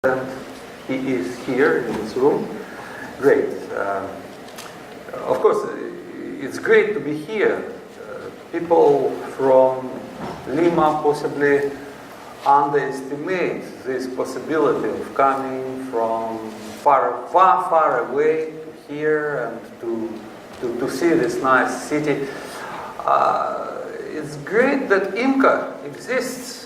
And he is here in this room. Great. Of course, it's great to be here. People from Lima possibly underestimate this possibility of coming from far away to here and to see this nice city. It's great that IMCA exists,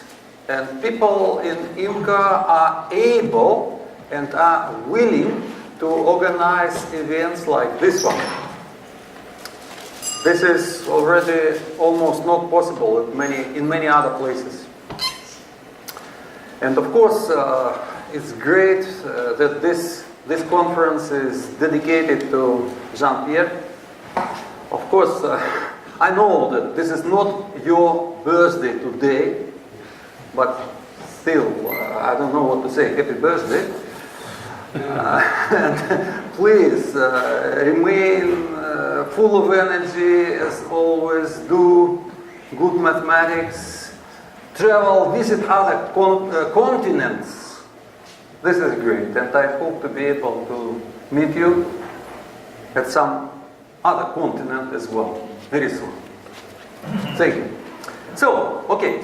and people in IMCA are able and are willing to organize events like this one. This is already almost not possible in many other places. And of course, it's great that this conference is dedicated to Jean-Pierre. Of course, I know that this is not your birthday today, but still, I don't know what to say. Happy birthday. And please remain full of energy as always. Do good mathematics. Travel, visit other continents. This is great, and I hope to be able to meet you at some other continent as well, very soon. Thank you. So, okay,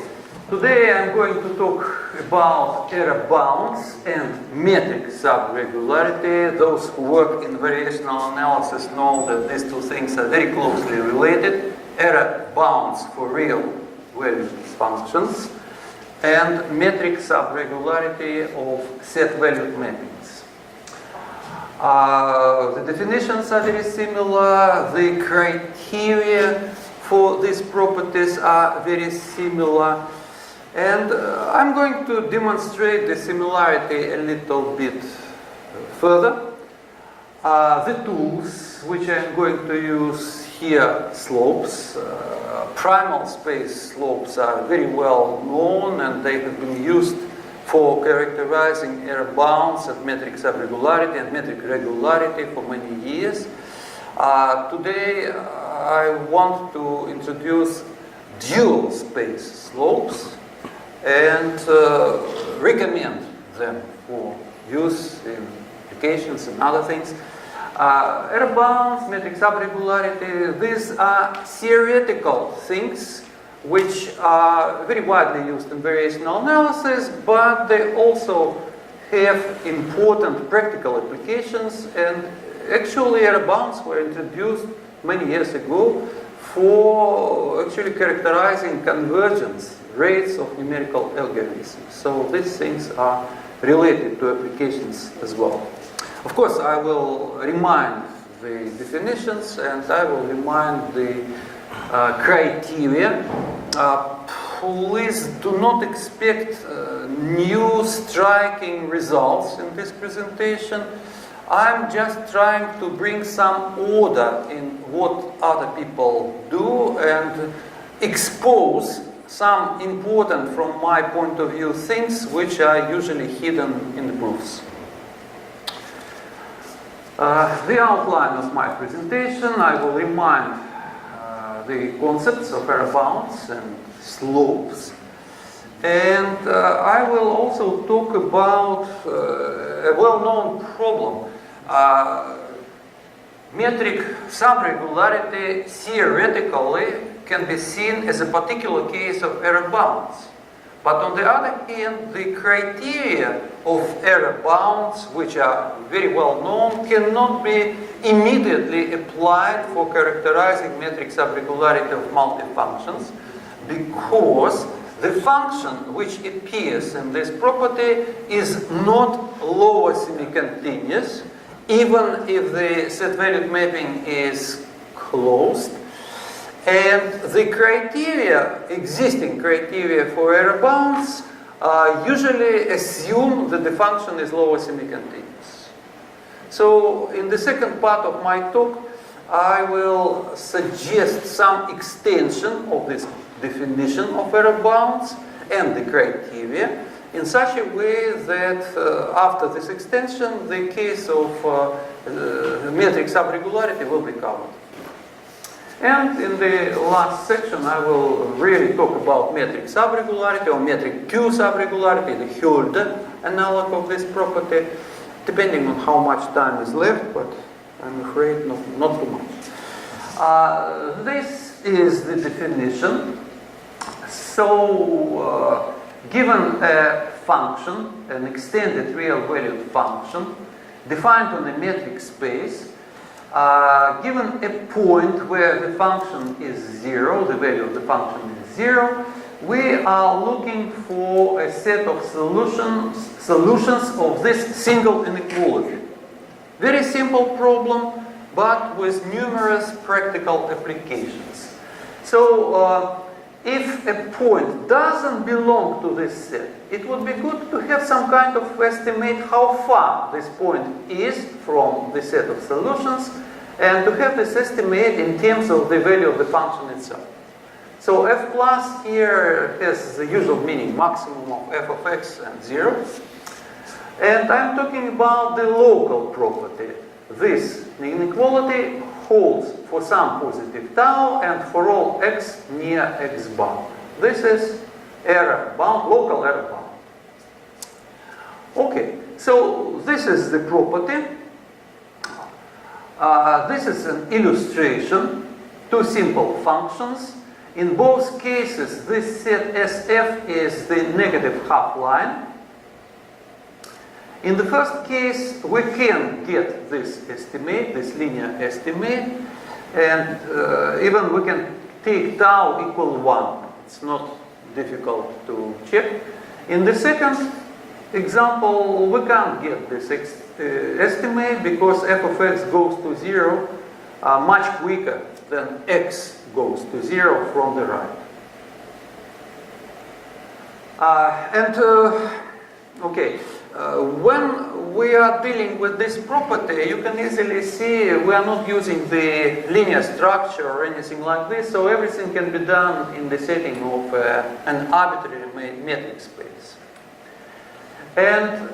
today I'm going to talk about error bounds and metric subregularity. Those who work in variational analysis know that these two things are very closely related. Error bounds for real valued functions and metric subregularity of set-valued mappings. The definitions are very similar. The criteria for these properties are very similar. And I'm going to demonstrate the similarity a little bit further. The tools which I'm going to use here, slopes. Primal space slopes are very well known, and they have been used for characterizing error bounds and metric subregularity and metric regularity for many years. Today I want to introduce dual space slopes and recommend them for use in applications and other things. Error bounds, metric subregularity, these are theoretical things which are very widely used in variational analysis, but they also have important practical applications, and actually error bounds were introduced many years ago for actually characterizing convergence rates of numerical algorithms. So these things are related to applications as well. Of course, I will remind the definitions and I will remind the criteria. Please do not expect new striking results in this presentation. I'm just trying to bring some order in what other people do and expose some important, from my point of view, things which are usually hidden in the proofs. The outline of my presentation, I will remind the concepts of error bounds and slopes, and I will also talk about a well-known problem. Metric subregularity theoretically can be seen as a particular case of error bounds. But on the other hand, the criteria of error bounds, which are very well known, cannot be immediately applied for characterizing metric subregularity of multifunctions, because the function which appears in this property is not lower semi-continuous, even if the set-valued mapping is closed. And the criteria, existing criteria for error bounds, usually assume that the function is lower semi-continuous. So in the second part of my talk, I will suggest some extension of this definition of error bounds and the criteria in such a way that after this extension, the case of metric subregularity will be covered. And in the last section, I will really talk about metric subregularity or metric Q subregularity, the Hölder analog of this property, depending on how much time is left, but I'm afraid not too much. This is the definition. So, given a function, an extended real-valued function, defined on a metric space, given a point where the function is 0, the value of the function is 0, we are looking for a set of solutions of this single inequality. Very simple problem, but with numerous practical applications. So, if a point doesn't belong to this set, it would be good to have some kind of estimate how far this point is from the set of solutions, and to have this estimate in terms of the value of the function itself. So f plus here has the usual meaning, maximum of f of x and 0. And I'm talking about the local property. This inequality holds for some positive tau and for all x near x bound. This is error bound, local error bound. Okay, so this is the property. This is an illustration, two simple functions. In both cases, this set SF is the negative half line. In the first case, we can get this estimate, this linear estimate, and even we can take tau equal 1. It's not difficult to check. In the second example, we can't get this estimate because f of x goes to 0 much quicker than x goes to 0 from the right. When we are dealing with this property, you can easily see we are not using the linear structure or anything like this, so everything can be done in the setting of an arbitrary metric space. And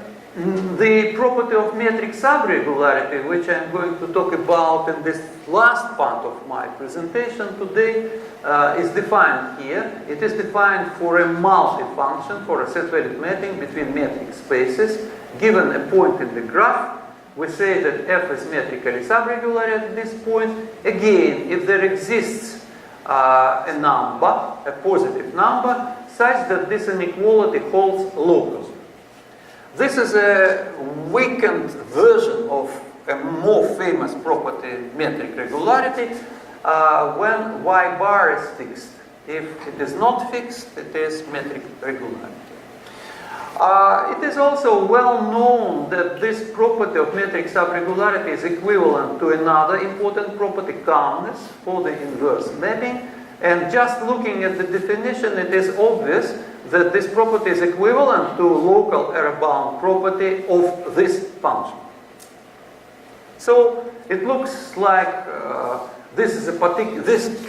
the property of metric subregularity, which I'm going to talk about in this last part of my presentation today, is defined here. It is defined for a multi-function, for a set-valued mapping between metric spaces. Given a point in the graph, we say that f is metrically subregular at this point. Again, if there exists a number, a positive number, such that this inequality holds locally. This is a weakened version of a more famous property, metric regularity, when y bar is fixed. If it is not fixed, it is metric regularity. It is also well known that this property of metric subregularity is equivalent to another important property, calmness, for the inverse mapping. And just looking at the definition, it is obvious that this property is equivalent to local error-bound property of this function. So it looks like this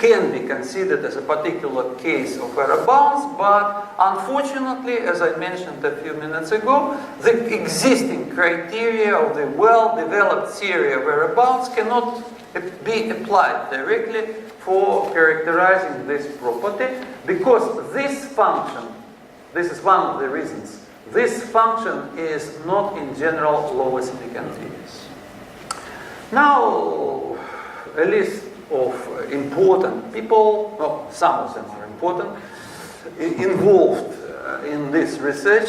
can be considered as a particular case of error bounds, but unfortunately, as I mentioned a few minutes ago, the existing criteria of the well-developed theory of error bounds cannot be applied directly for characterizing this property, because this function, this is one of the reasons, this function is not in general lowest continuous. Now, a list of important people, well, some of them are important, involved in this research.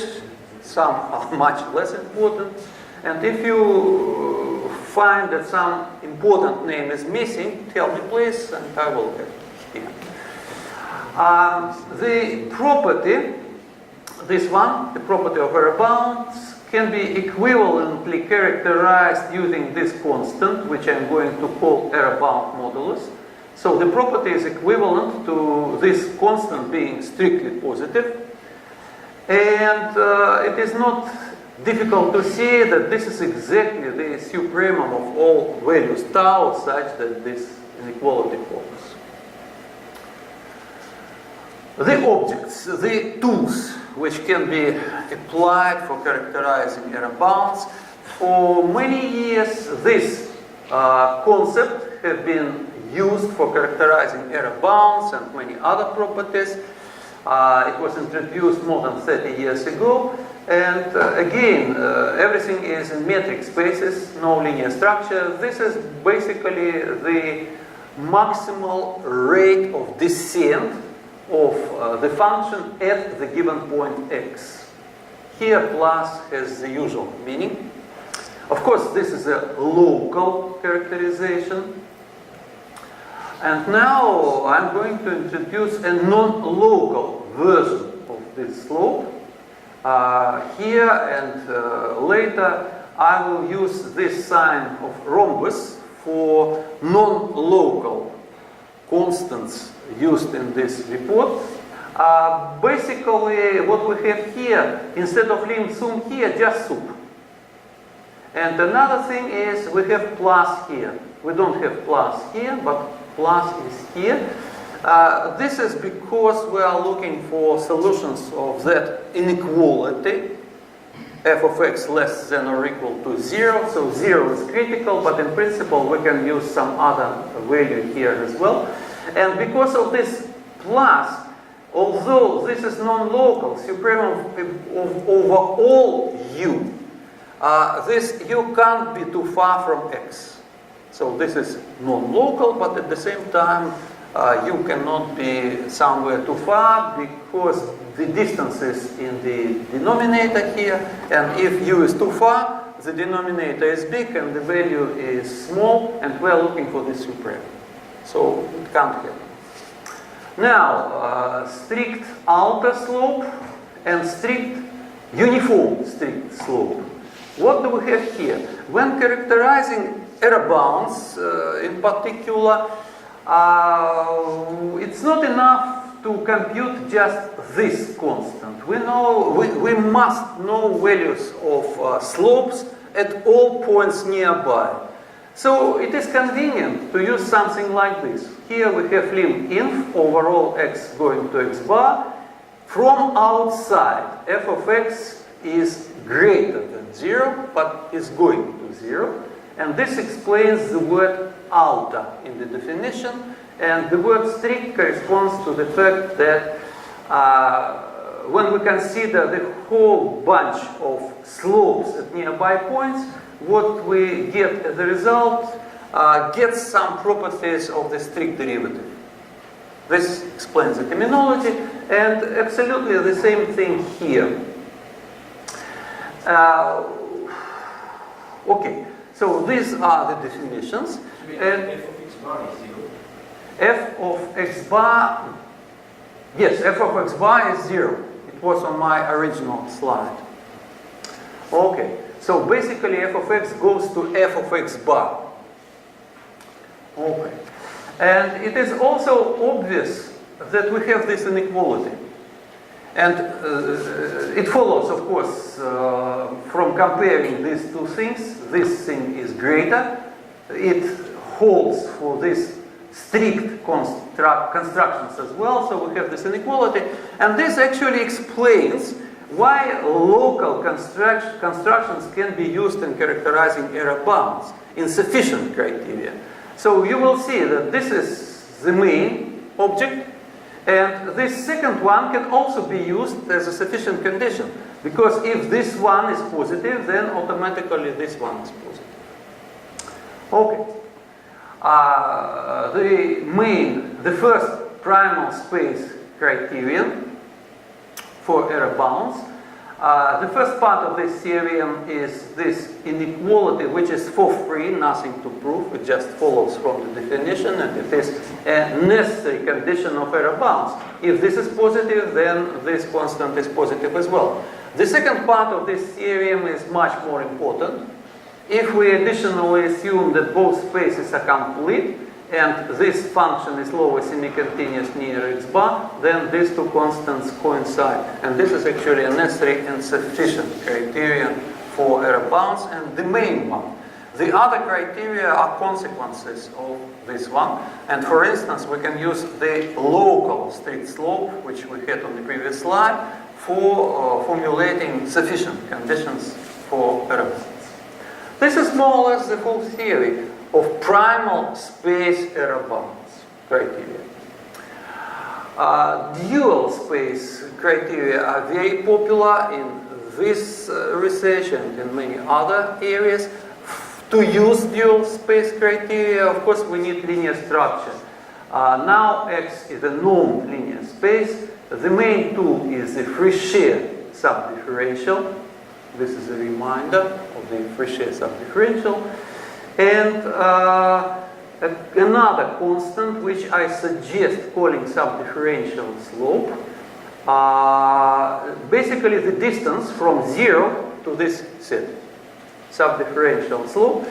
Some are much less important. And if you find that some important name is missing, tell me please, and I will get it here. The property, this one, the property of error bounds, can be equivalently characterized using this constant, which I'm going to call error bound modulus. So the property is equivalent to this constant being strictly positive. And it is not difficult to see that this is exactly the supremum of all values tau, such that this inequality holds. The objects, the tools which can be applied for characterizing error bounds. For many years, this concept has been used for characterizing error bounds and many other properties. It was introduced more than 30 years ago, And again, everything is in metric spaces, no linear structure. This is basically the maximal rate of descent of the function at the given point x. Here plus has the usual meaning. Of course, this is a local characterization. And now I'm going to introduce a non-local version of this slope. Here and later I will use this sign of rhombus for non-local constants used in this report. Basically what we have here, instead of lim sum here, just sup. And another thing is we have plus here. We don't have plus here, but plus is here. This is because we are looking for solutions of that inequality, f of x less than or equal to 0. So 0 is critical, but in principle we can use some other value here as well. And because of this plus, although this is non-local, supremum over all u, this u can't be too far from x. So this is non-local, but at the same time u cannot be somewhere too far because the distance is in the denominator here, and if u is too far, the denominator is big and the value is small, and we're looking for the supremum. So it can't happen. Now, strict outer slope and strict uniform strict slope. What do we have here? When characterizing error bounds, in particular, it's not enough to compute just this constant. We must know values of slopes at all points nearby. So it is convenient to use something like this. Here we have lim inf over all x going to x bar. From outside, f of x is greater than 0, but is going to 0. And this explains the word outer in the definition. And the word strict corresponds to the fact that when we consider the whole bunch of slopes at nearby points, what we get as a result gets some properties of the strict derivative. This explains the terminology, and absolutely the same thing here. Okay, so these are the definitions. And f of x bar, yes, f of x bar is 0. It was on my original slide. Okay, so basically f of x goes to f of x bar. Okay, and it is also obvious that we have this inequality. And it follows, of course, from comparing these two things. This thing is greater. It holds for these strict constructions as well, so we have this inequality. And this actually explains why local constructions can be used in characterizing error bounds in sufficient criteria. So you will see that this is the main object, and this second one can also be used as a sufficient condition, because if this one is positive, then automatically this one is positive. Okay. The first primal space criterion for error bounds. The first part of this theorem is this inequality, which is for free, nothing to prove. It just follows from the definition, and it is a necessary condition of error bounds. If this is positive, then this constant is positive as well. The second part of this theorem is much more important. If we additionally assume that both spaces are complete, and this function is lower semi-continuous near x bar, then these two constants coincide. And this is actually a necessary and sufficient criterion for error bounds, and the main one. The other criteria are consequences of this one. And for instance, we can use the local strict slope, which we had on the previous slide, for formulating sufficient conditions for error bounds. This is more or less the whole theory of primal space error bounds criteria. Dual space criteria are very popular in this research and in many other areas, to use dual space criteria, of course, we need linear structure. Now X is a normed linear space. The main tool is the Fréchet subdifferential. This is a reminder of the Fréchet subdifferential. And another constant, which I suggest calling subdifferential slope, basically the distance from 0 to this set, subdifferential slope.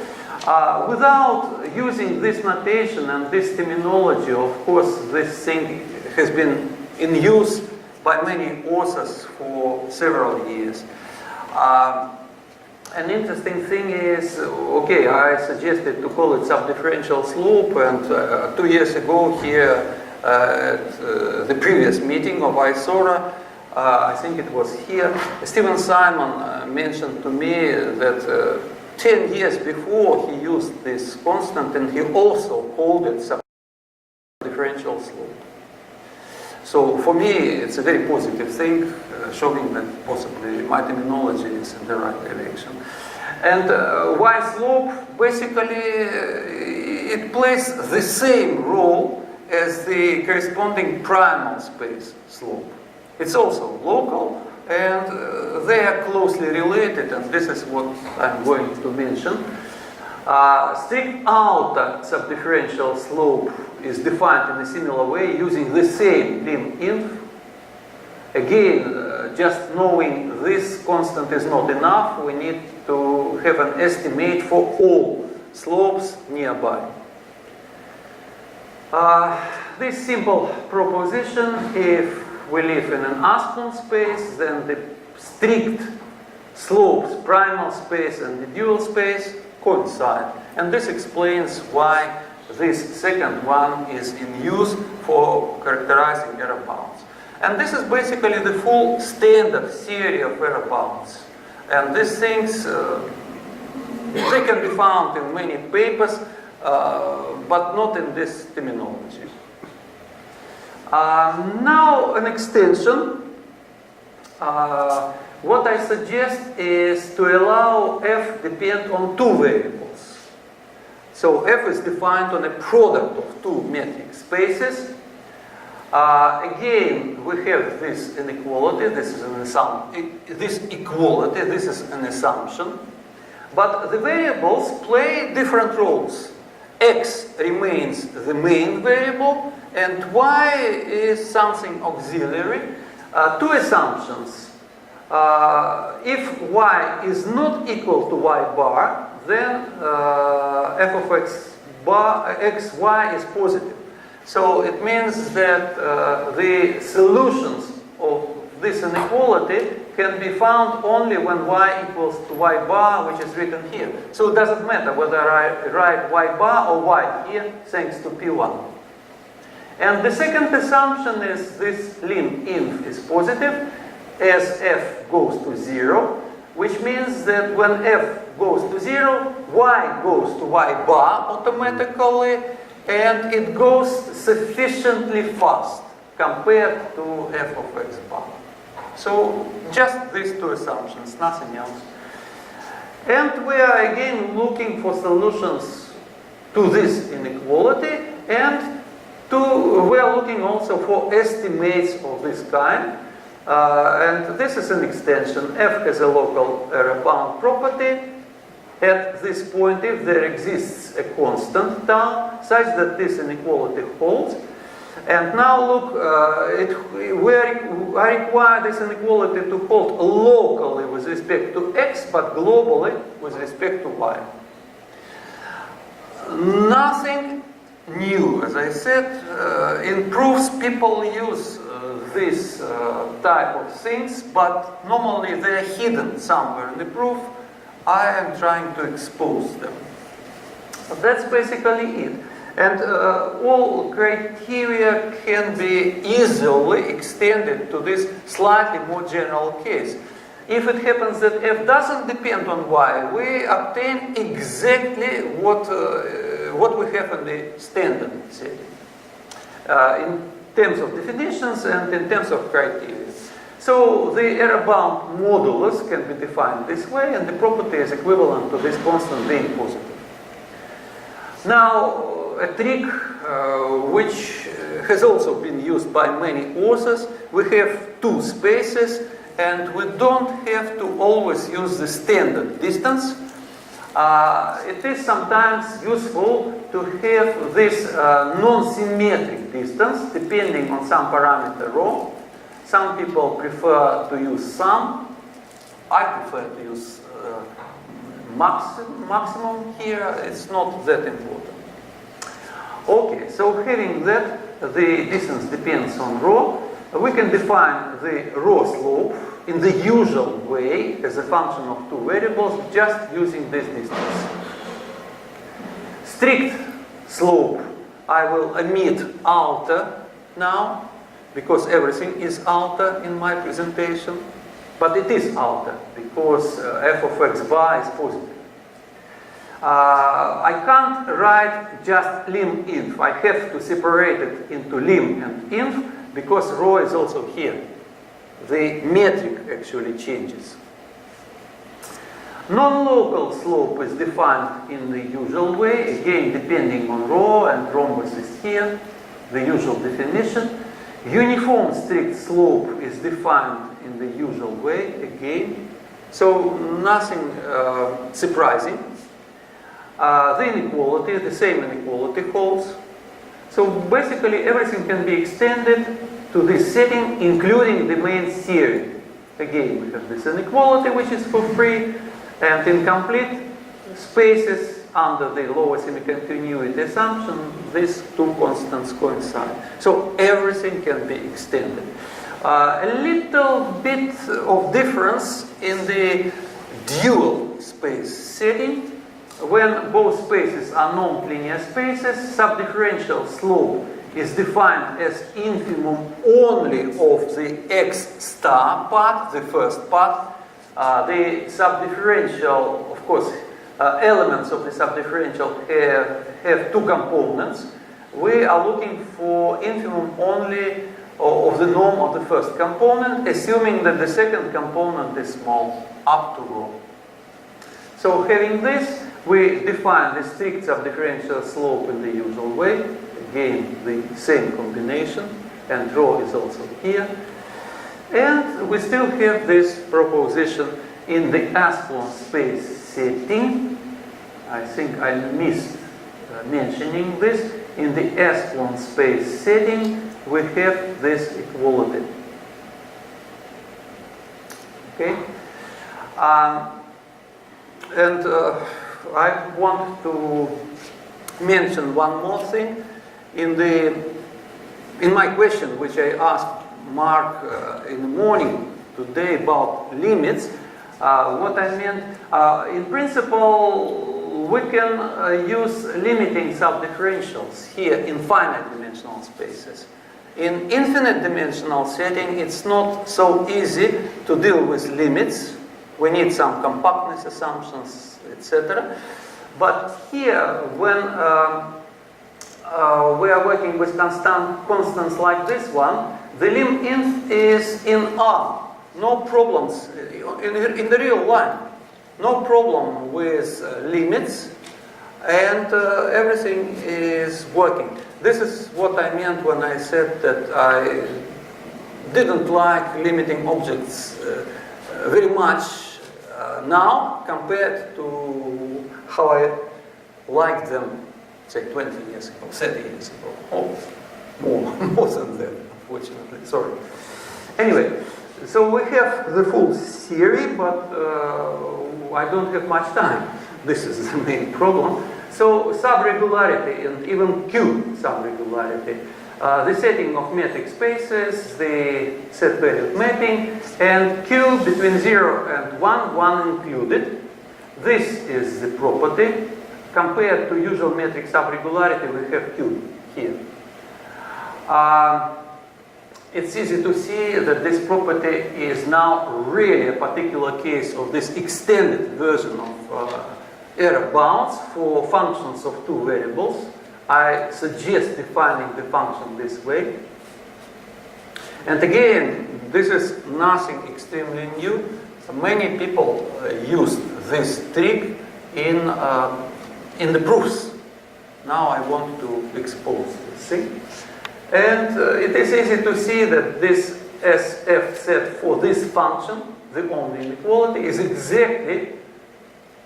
Without using this notation and this terminology, of course, this thing has been in use by many authors for several years. An interesting thing is, okay, I suggested to call it subdifferential slope, and 2 years ago here at the previous meeting of ISORA, I think it was here, Stephen Simon mentioned to me that 10 years before he used this constant, and he also called it subdifferential slope. So for me, it's a very positive thing, showing that possibly my terminology is in the right direction. And Y slope, basically, it plays the same role as the corresponding primal space slope. It's also local, and they are closely related, and this is what I'm going to mention. Strict outer subdifferential slope is defined in a similar way using the same lim inf. Again, just knowing this constant is not enough. We need to have an estimate for all slopes nearby. This simple proposition, if we live in an Aspen space, then the strict slopes, primal space and the dual space coincide. And this explains why this second one is in use for characterizing error bounds. And this is basically the full standard theory of error bounds. And these things, they can be found in many papers, but not in this terminology. Now an extension. What I suggest is to allow f depend on two variables. So f is defined on a product of two metric spaces. Again, we have this inequality. This is an assumption. This equality. This is an assumption. But the variables play different roles. X remains the main variable, and y is something auxiliary. Two assumptions. If y is not equal to y bar, then f of x bar, xy is positive. So it means that the solutions of this inequality can be found only when y equals to y bar, which is written here. So it doesn't matter whether I write y bar or y here, thanks to P1. And the second assumption is this lim inf is positive as f goes to 0, which means that when f goes to 0, y goes to y bar automatically, and it goes sufficiently fast compared to f of x bar. So just these two assumptions, nothing else. And we are again looking for solutions to this inequality, and we are looking also for estimates of this kind. And this is an extension. F has a local error bound property. At this point, if there exists a constant tau such that this inequality holds. And now look, I require this inequality to hold locally with respect to x, but globally with respect to y. Nothing new, as I said. In proofs, people use this type of things, but normally they're hidden somewhere in the proof. I am trying to expose them. So that's basically it. And all criteria can be easily extended to this slightly more general case. If it happens that f doesn't depend on y, we obtain exactly what we have in the standard setting in terms of definitions and in terms of criteria. So the error-bound modulus can be defined this way, and the property is equivalent to this constant being positive. Now, a trick which has also been used by many authors, we have two spaces, and we don't have to always use the standard distance. It is sometimes useful to have this non-symmetric distance depending on some parameter rho. Some people prefer to use sum. I prefer to use maximum here. It's not that important. Okay, so having that, the distance depends on rho. We can define the rho slope in the usual way as a function of two variables, just using this distance. Strict slope, I will omit alter now, because everything is alter in my presentation, but it is alter because f of x bar is positive. I can't write just lim inf. I have to separate it into lim and inf because rho is also here. The metric actually changes. Non-local slope is defined in the usual way, again depending on rho, and rhombus is here, the usual definition. Uniform strict slope is defined in the usual way, again, so nothing surprising. The inequality, the same inequality holds. So basically everything can be extended to this setting, including the main theory. Again, we have this inequality, which is for free, and in complete spaces under the lower semi-continuity assumption, these two constants coincide. So everything can be extended. A little bit of difference in the dual space setting. When both spaces are non-linear spaces, subdifferential slope is defined as infimum only of the x star part, the first part. The subdifferential, of course, elements of the subdifferential have two components. We are looking for infimum only of the norm of the first component, assuming that the second component is small, up to rho. So having this, we define the strict subdifferential slope in the usual way. Again, the same combination, and rho is also here. And we still have this proposition in the Asplund space setting. I think I missed mentioning this. In the Asplund space setting, we have this equality. Okay? I want to mention one more thing. In my question, which I asked Mark in the morning today about limits, what I meant, in principle, we can use limiting subdifferentials here in finite dimensional spaces. In infinite dimensional setting, it's not so easy to deal with limits. We need some compactness assumptions, etc. But here, when we are working with constants like this one, the lim inf is in R. No problems in the real line. No problem with limits, and everything is working. This is what I meant when I said that I didn't like limiting objects very much now compared to how I liked them, say, 20 years ago, 30 years ago. Oh, more than that, unfortunately. Sorry. Anyway, so we have the full theory, but I don't have much time. This is the main problem. So subregularity and even Q subregularity, the setting of metric spaces, the set value mapping, and Q between 0 and 1 included. This is the property. Compared to usual metric subregularity, we have Q here. It's easy to see that this property is now really a particular case of this extended version of error bounds for functions of two variables. I suggest defining the function this way. And again, this is nothing extremely new. Many people used this trick in the proofs. Now I want to expose this thing. And it is easy to see that this SF set for this function, the only inequality, is exactly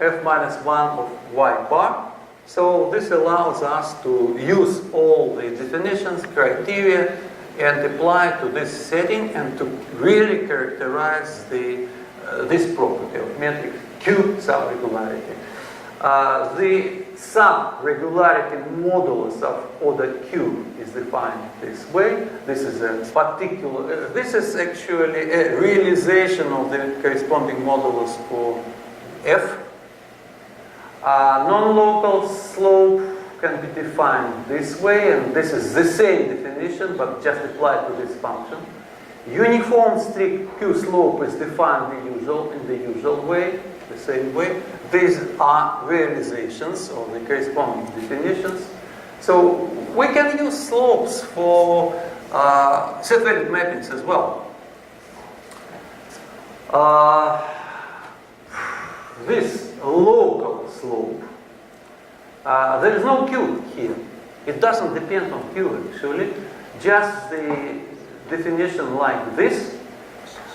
f minus 1 of y bar. So this allows us to use all the definitions, criteria, and apply to this setting and to really characterize this property of metric Q subregularity. The subregularity modulus of order Q is defined this way. This is a particular, this is actually a realization of the corresponding modulus for F. Non-local slope can be defined this way, and this is the same definition but just applied to this function. Uniform strict Q slope is defined in the usual way, the same way. These are realizations of the corresponding definitions. So we can use slopes for set-valued mappings as well. This local slope, there is no Q here. It doesn't depend on Q actually, just the definition like this.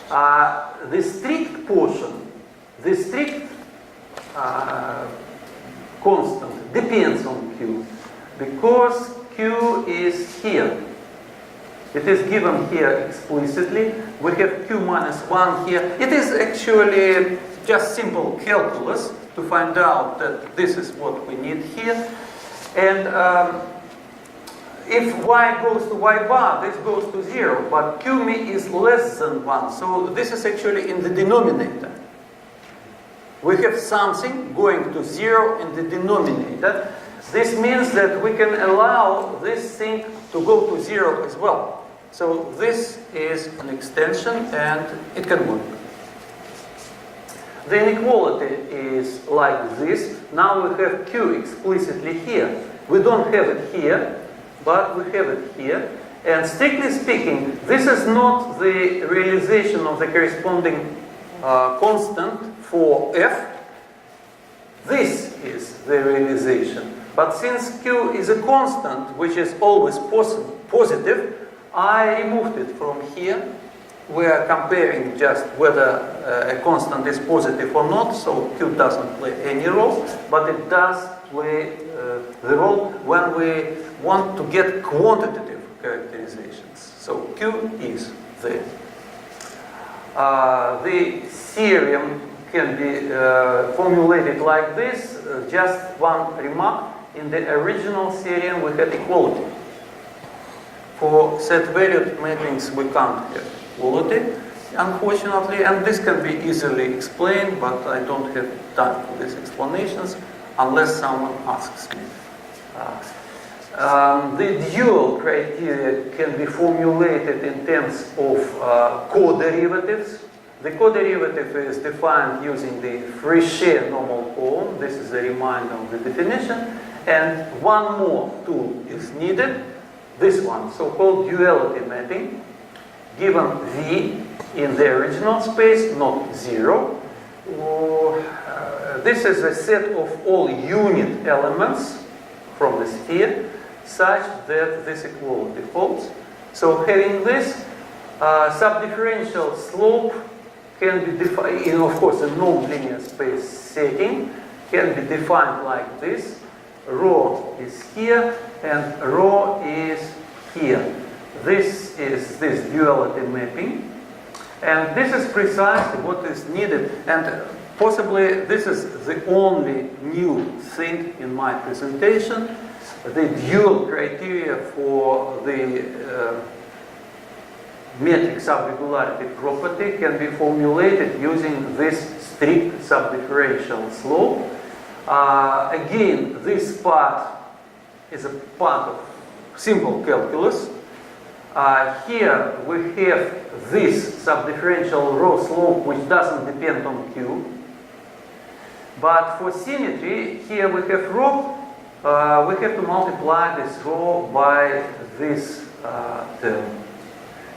The strict portion, the strict constant depends on Q because Q is here. It is given here explicitly. We have Q minus 1 here. It is actually just simple calculus to find out that this is what we need here. And if y goes to y bar, this goes to 0, but Q mi is less than 1. So this is actually in the denominator. We have something going to 0 in the denominator. This means that we can allow this thing to go to 0 as well. So this is an extension and it can work. The inequality is like this. Now we have Q explicitly here. We don't have it here, but we have it here. And strictly speaking, this is not the realization of the corresponding constant for F. This is the realization. But since Q is a constant, which is always positive, I removed it from here. We are comparing just whether a constant is positive or not, so Q doesn't play any role, but it does play the role when we want to get quantitative characterizations. So Q is there. The theorem can be formulated like this. Just one remark. In the original theorem we had equality. For set-valued mappings we can't have equality, unfortunately, and this can be easily explained, but I don't have time for these explanations unless someone asks me. The dual criteria can be formulated in terms of co-derivatives. The co-derivative is defined using the Frichet normal form. This is a reminder of the definition. And one more tool is needed. This one, so-called duality mapping, given V in the original space, not 0. This is a set of all unit elements from the sphere such that this equality holds. So having this, subdifferential slope can be defined, in of course a non-linear space setting, can be defined like this. Rho is here and rho is here. This is this duality mapping, and this is precisely what is needed, and possibly this is the only new thing in my presentation. The dual criteria for the metric subregularity property can be formulated using this strict subdifferential slope. Again, this part is a part of simple calculus. Here we have this subdifferential rho slope which doesn't depend on Q. But for symmetry, here we have rho. We have to multiply this rho by this term.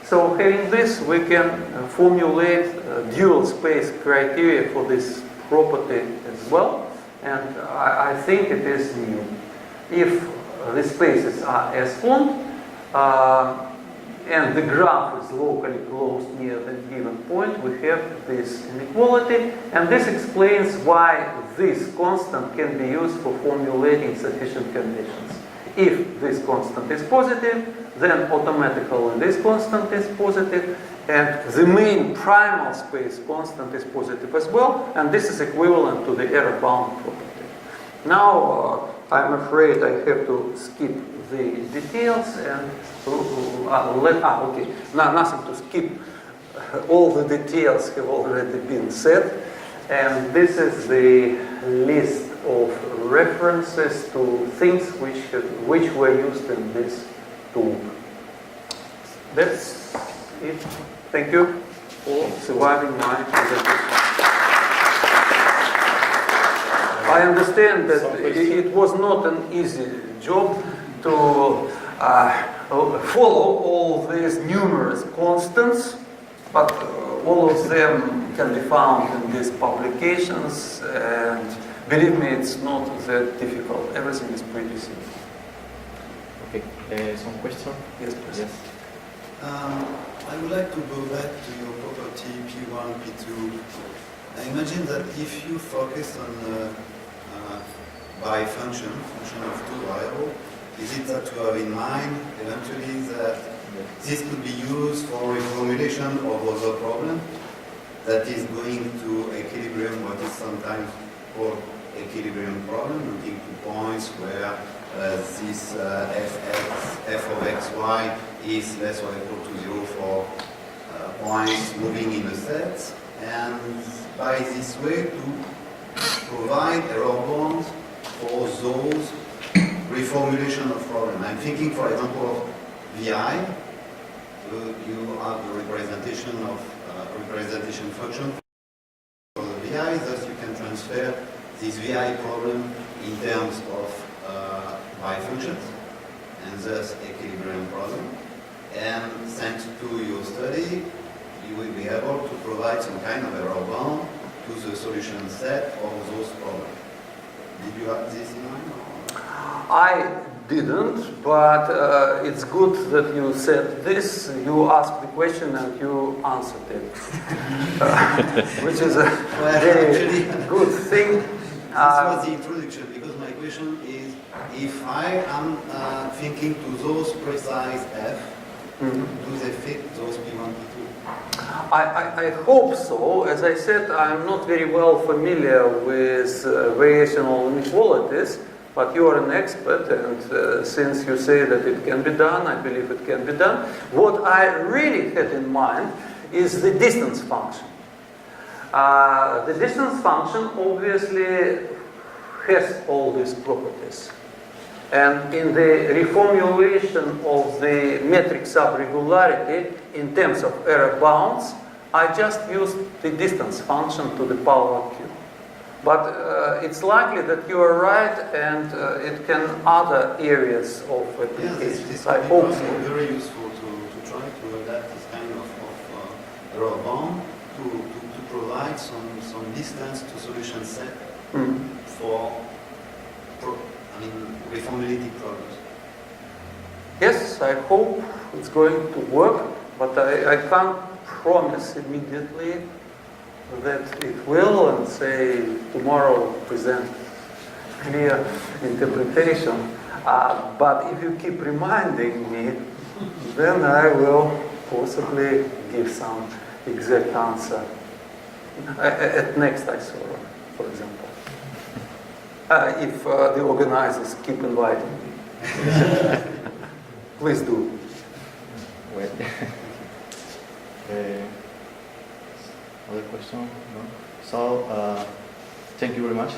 So having this, we can formulate dual space criteria for this property as well. And I think it is new. If the spaces are S-formed, and the graph is locally closed near the given point, we have this inequality, and this explains why this constant can be used for formulating sufficient conditions. If this constant is positive, then automatically this constant is positive, and the main primal space constant is positive as well, and this is equivalent to the error-bound property. Now, I'm afraid I have to skip the details and okay, nothing to skip. All the details have already been said, and this is the list of references to things which were used in this tool. That's it. Thank you for surviving my presentation. I understand that it was not an easy job to follow all these numerous constants, but all of them can be found in these publications, and believe me, it's not that difficult. Everything is pretty simple. Okay, some question? Yes, please. Yes. I would like to go back to your property P1, P2. I imagine that if you focus on by function of two variables, is it that you have in mind eventually that this could be used for reformulation of other problem that is going to equilibrium, what is sometimes called equilibrium problem, looking to points where this f of xy is less or equal to 0 for points moving in a set, and by this way to provide error bonds for those reformulation of problem. I'm thinking, for example, of VI. You have the representation function for the VI, thus you can transfer this VI problem in terms of bifunctions, and thus equilibrium problem. And thanks to your study, you will be able to provide some kind of error bound to the solution set of those problems. Did you have this in mind? I didn't, but it's good that you said this. You asked the question and you answered it, which is a very good thing. This was the introduction, because my question is, if I am thinking to those precise f, do they fit those P1, P2? I hope so. As I said, I'm not very well familiar with variational inequalities, but you are an expert, and since you say that it can be done, I believe it can be done. What I really had in mind is the distance function. The distance function obviously has all these properties. And in the reformulation of the metric subregularity in terms of error bounds, I just used the distance function to the power q. But it's likely that you are right, and it can other areas of applications. This I hope so. Very useful to try to adapt this kind of error bound to provide some distance to solution set for reformulating problems. Yes, I hope it's going to work, but I can't promise immediately that it will, and say tomorrow present clear interpretation. But if you keep reminding me, then I will possibly give some exact answer at next ISORA, for example. If the organizers keep inviting me. Please do. Wait. Other question? No? So, thank you very much.